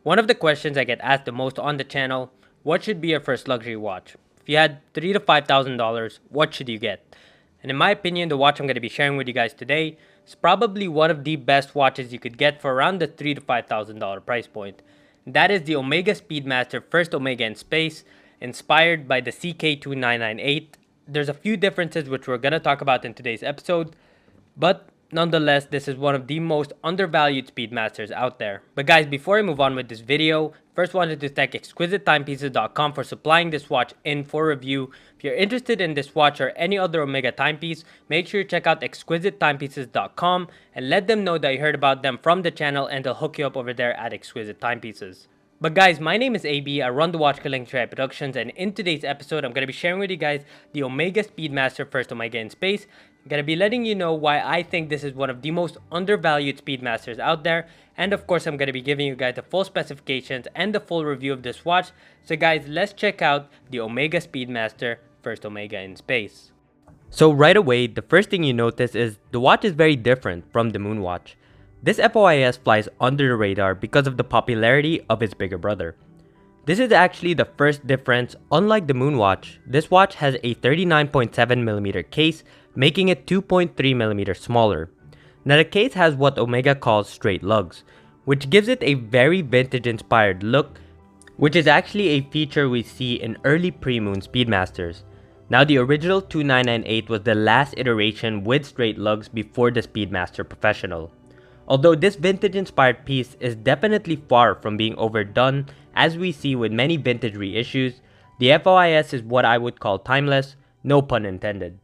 One of the questions I get asked the most on the channel, what should be your first luxury watch? If you had $3,000 to $5,000, what should you get? And in my opinion, the watch I'm going to be sharing with you guys today is probably one of the best watches you could get for around the $3,000 to $5,000 price point. And that is the Omega Speedmaster First Omega in Space, inspired by the CK2998. There's a few differences which we're going to talk about in today's episode, but nonetheless, this is one of the most undervalued Speedmasters out there. But guys, before I move on with this video, first wanted to thank ExquisiteTimepieces.com for supplying this watch in for review. If you're interested in this watch or any other Omega timepiece, make sure you check out ExquisiteTimepieces.com and let them know that you heard about them from the channel, and they'll hook you up over there at Exquisite Timepieces. But guys, my name is AB, I run the Watch Collecting Triad Productions, and in today's episode, I'm going to be sharing with you guys the Omega Speedmaster First Omega in Space. I'm going to be letting you know why I think this is one of the most undervalued Speedmasters out there, and of course, I'm going to be giving you guys the full specifications and the full review of this watch. So guys, let's check out the Omega Speedmaster First Omega in Space. So right away, the first thing you notice is the watch is very different from the Moonwatch. This FOIS flies under the radar because of the popularity of its bigger brother. This is actually the first difference. Unlike the Moonwatch, this watch has a 39.7mm case, making it 2.3mm smaller. Now the case has what Omega calls straight lugs, which gives it a very vintage inspired look, which is actually a feature we see in early pre-Moon Speedmasters. Now the original 2998 was the last iteration with straight lugs before the Speedmaster Professional. Although this vintage inspired piece is definitely far from being overdone, as we see with many vintage reissues, the FOIS is what I would call timeless, no pun intended.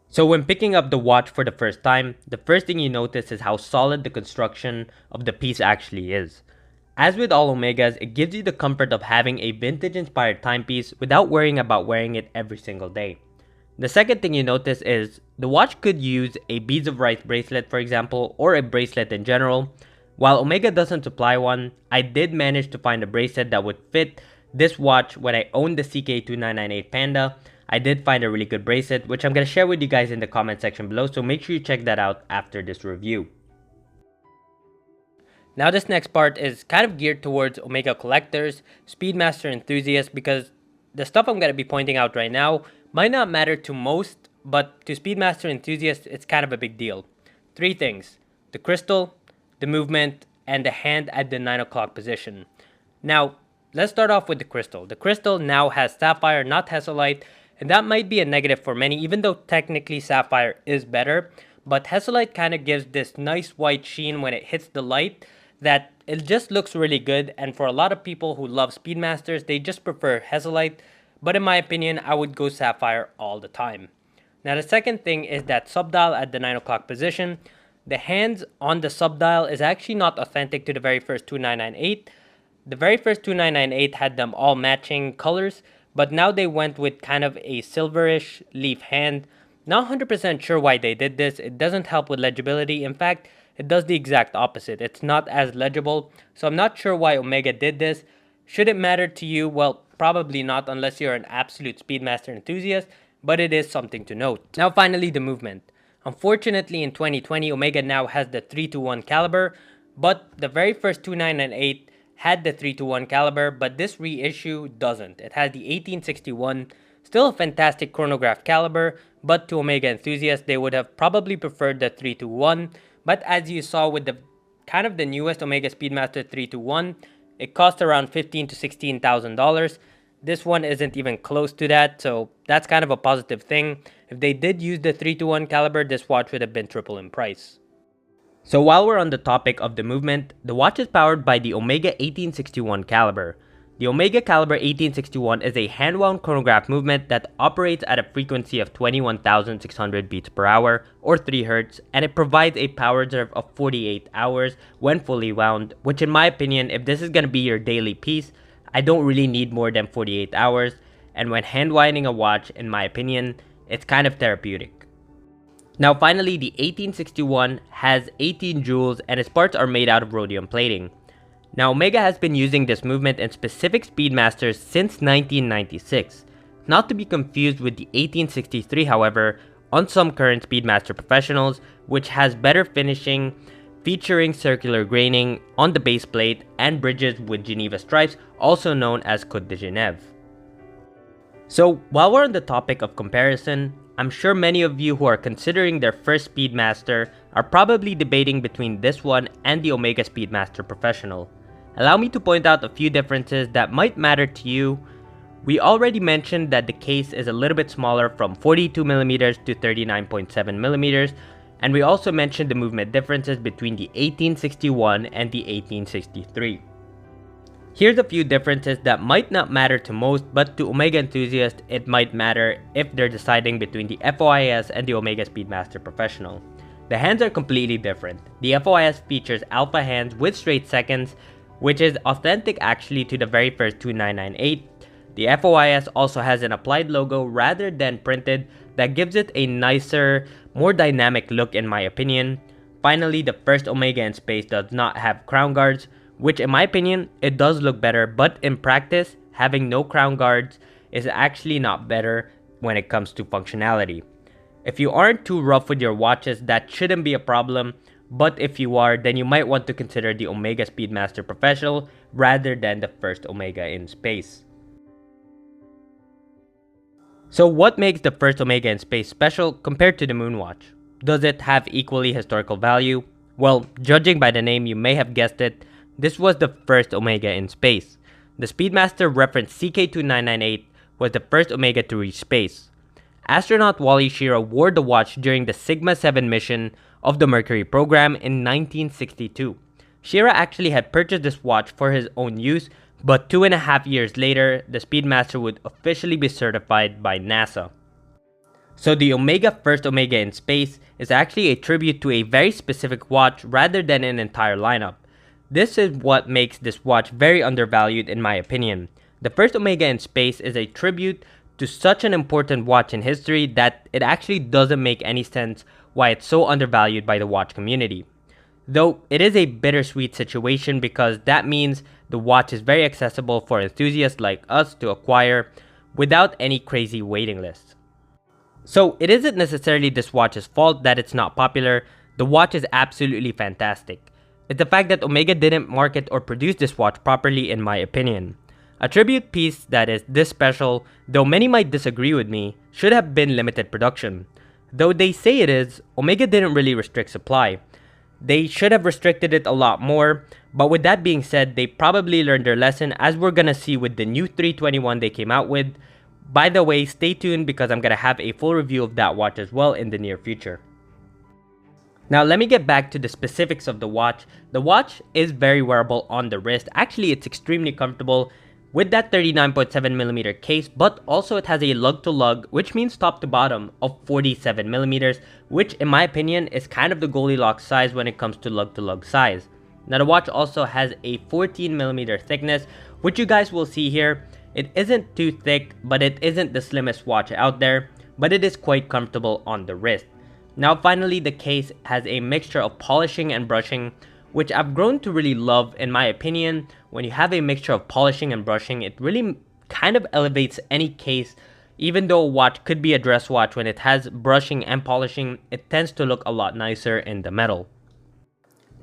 So when picking up the watch for the first time, the first thing you notice is how solid the construction of the piece actually is. As with all Omegas, it gives you the comfort of having a vintage inspired timepiece without worrying about wearing it every single day. The second thing you notice is the watch could use a beads of rice bracelet, for example, or a bracelet in general. While Omega doesn't supply one, I did manage to find a bracelet that would fit this watch when I owned the CK2998 Panda. I did find a really good bracelet, which I'm going to share with you guys in the comment section below, so make sure you check that out after this review. Now this next part is kind of geared towards Omega collectors, Speedmaster enthusiasts, because the stuff I'm going to be pointing out right now might not matter to most, but to Speedmaster enthusiasts, it's kind of a big deal. Three things: the crystal, the movement, and the hand at the 9 o'clock position. Now, let's start off with the crystal. The crystal now has sapphire, not Hesalite, and that might be a negative for many, even though technically sapphire is better. But Hesalite kind of gives this nice white sheen when it hits the light that it just looks really good, and for a lot of people who love Speedmasters, they just prefer Hesalite. But in my opinion, I would go sapphire all the time. Now the second thing is that subdial at the 9 o'clock position. The hands on the subdial is actually not authentic to the very first 2998. The very first 2998 had them all matching colors, but now they went with kind of a silverish leaf hand. Not 100% sure why they did this. It doesn't help with legibility. In fact, it does the exact opposite. It's not as legible, so I'm not sure why Omega did this. Should it matter to you? Well, probably not unless you're an absolute Speedmaster enthusiast, but it is something to note. Now finally, the movement. Unfortunately, in 2020, Omega now has the 3-to-1 caliber, but the very first 2998 had the 3-to-1 caliber, but this reissue doesn't. It has the 1861, still a fantastic chronograph caliber, but to Omega enthusiasts, they would have probably preferred the 3-to-1, but as you saw with the kind of the newest Omega Speedmaster 3-to-1, it cost around $15,000 to $16,000. This one isn't even close to that, so that's kind of a positive thing. If they did use the 3-to-1 caliber, this watch would have been triple in price. So while we're on the topic of the movement, the watch is powered by the Omega 1861 caliber. The Omega Caliber 1861 is a hand-wound chronograph movement that operates at a frequency of 21,600 beats per hour or 3 Hz, and it provides a power reserve of 48 hours when fully wound, which in my opinion, if this is going to be your daily piece, I don't really need more than 48 hours, and when hand winding a watch, in my opinion, it's kind of therapeutic. Now finally, the 1861 has 18 jewels and its parts are made out of rhodium plating. Now Omega has been using this movement in specific Speedmasters since 1996. Not to be confused with the 1863 however, on some current Speedmaster Professionals, which has better finishing featuring circular graining on the base plate and bridges with Geneva stripes, also known as Côte de Genève. So while we're on the topic of comparison, I'm sure many of you who are considering their first Speedmaster are probably debating between this one and the Omega Speedmaster Professional. Allow me to point out a few differences that might matter to you. We already mentioned that the case is a little bit smaller from 42mm to 39.7mm, and we also mentioned the movement differences between the 1861 and the 1863. Here's a few differences that might not matter to most, but to Omega enthusiasts it might matter if they're deciding between the FOIS and the Omega Speedmaster Professional. The hands are completely different. The FOIS features alpha hands with straight seconds, which is authentic actually to the very first 2998. The FOIS also has an applied logo rather than printed that gives it a nicer, more dynamic look in my opinion. Finally, the first Omega in space does not have crown guards, which in my opinion, it does look better, but in practice, having no crown guards is actually not better when it comes to functionality. If you aren't too rough with your watches, that shouldn't be a problem, but if you are, then you might want to consider the Omega Speedmaster Professional rather than the first Omega in space. So what makes the first Omega in space special compared to the Moonwatch? Does it have equally historical value? Well, judging by the name, you may have guessed it. This was the first Omega in space. The Speedmaster referenced CK2998 was the first Omega to reach space. Astronaut Wally Schirra wore the watch during the Sigma 7 mission of the Mercury program in 1962. Schirra actually had purchased this watch for his own use, but 2.5 years later, the Speedmaster would officially be certified by NASA. So the first Omega in space is actually a tribute to a very specific watch rather than an entire lineup. This is what makes this watch very undervalued in my opinion. The first Omega in space is a tribute to such an important watch in history that it actually doesn't make any sense why it's so undervalued by the watch community. Though it is a bittersweet situation because that means the watch is very accessible for enthusiasts like us to acquire without any crazy waiting lists. So it isn't necessarily this watch's fault that it's not popular. The watch is absolutely fantastic. It's the fact that Omega didn't market or produce this watch properly in my opinion. A tribute piece that is this special, though many might disagree with me, should have been limited production. Though they say it is, Omega didn't really restrict supply. They should have restricted it a lot more, but with that being said, they probably learned their lesson as we're gonna see with the new 321 they came out with. By the way, stay tuned because I'm gonna have a full review of that watch as well in the near future. Now let me get back to the specifics of the watch. The watch is very wearable on the wrist. Actually, it's extremely comfortable with that 39.7mm case, but also it has a lug-to-lug, which means top to bottom, of 47mm, which in my opinion is kind of the Goldilocks size when it comes to lug-to-lug size. Now the watch also has a 14mm thickness, which you guys will see here. It isn't too thick, but it isn't the slimmest watch out there, but it is quite comfortable on the wrist. Now finally, the case has a mixture of polishing and brushing, which I've grown to really love in my opinion. When you have a mixture of polishing and brushing, it really kind of elevates any case. Even though a watch could be a dress watch, when it has brushing and polishing, it tends to look a lot nicer in the metal.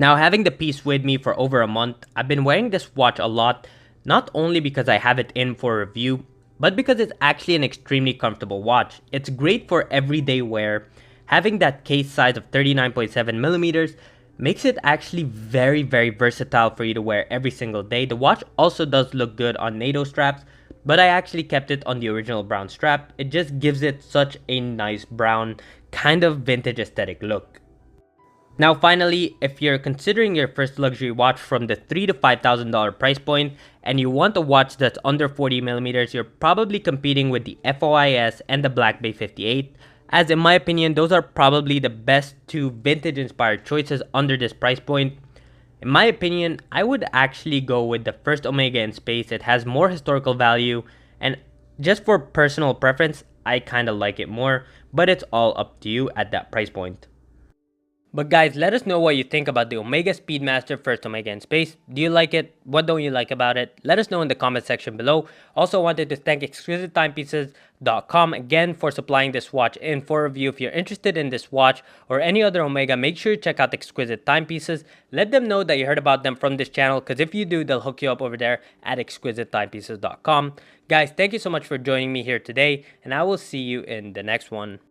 Now having the piece with me for over a month, I've been wearing this watch a lot, not only because I have it in for review, but because it's actually an extremely comfortable watch. It's great for everyday wear. Having that case size of 39.7mm makes it actually very versatile for you to wear every single day. The watch also does look good on NATO straps, but I actually kept it on the original brown strap. It just gives it such a nice brown, kind of vintage aesthetic look. Now finally, if you're considering your first luxury watch from the $3,000 to $5,000 price point and you want a watch that's under 40mm, you're probably competing with the FOIS and the Black Bay 58. As in my opinion, those are probably the best two vintage inspired choices under this price point. In my opinion, I would actually go with the first Omega in space. It has more historical value, and just for personal preference, I kinda like it more, but it's all up to you at that price point. But guys, let us know what you think about the Omega Speedmaster First Omega in Space. Do you like it? What don't you like about it? Let us know in the comment section below. Also wanted to thank ExquisiteTimepieces.com again for supplying this watch in for review. If you're interested in this watch or any other Omega, make sure you check out Exquisite Timepieces. Let them know that you heard about them from this channel, because if you do, they'll hook you up over there at ExquisiteTimepieces.com. Guys, thank you so much for joining me here today, and I will see you in the next one.